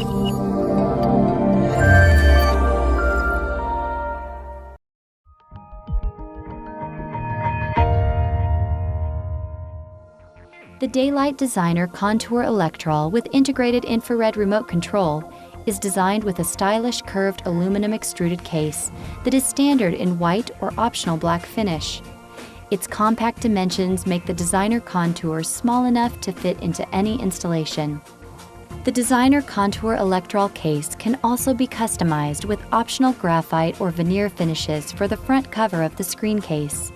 The Da-Lite Designer Contour Electrol with integrated infrared remote control is designed with a stylish curved aluminum extruded case that is standard in white or optional black finish. Its compact dimensions make the Designer Contour small enough to fit into any installation. The Designer Contour Electrol case can also be customized with optional graphite or veneer finishes for the front cover of the screen case.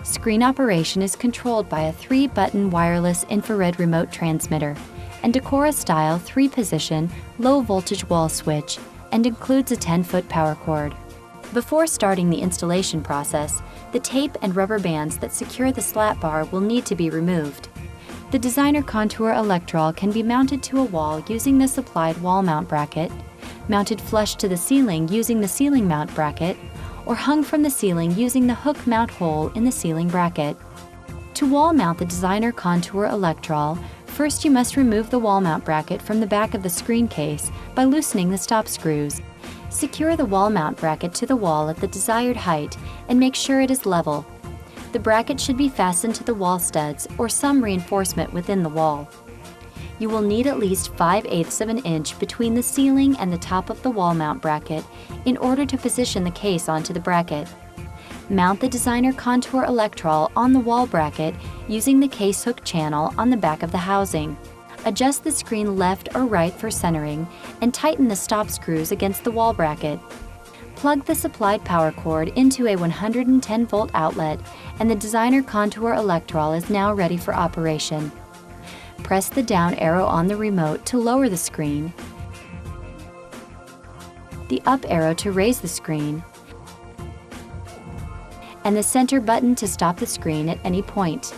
Screen operation is controlled by a 3-button wireless infrared remote transmitter and Decora-style 3-position, low-voltage wall switch, and includes a 10-foot power cord. Before starting the installation process, the tape and rubber bands that secure the slat bar will need to be removed. The Designer Contour Electrol can be mounted to a wall using the supplied wall mount bracket, mounted flush to the ceiling using the ceiling mount bracket, or hung from the ceiling using the hook mount hole in the ceiling bracket. To wall mount the Designer Contour Electrol, first you must remove the wall mount bracket from the back of the screen case by loosening the stop screws. Secure the wall mount bracket to the wall at the desired height and make sure it is level. The bracket should be fastened to the wall studs or some reinforcement within the wall. You will need at least 5/8 of an inch between the ceiling and the top of the wall mount bracket in order to position the case onto the bracket. Mount the Designer Contour Electrol on the wall bracket using the case hook channel on the back of the housing. Adjust the screen left or right for centering and tighten the stop screws against the wall bracket. Plug the supplied power cord into a 110-volt outlet and the Designer Contour Electrol is now ready for operation. Press the down arrow on the remote to lower the screen, the up arrow to raise the screen, and the center button to stop the screen at any point.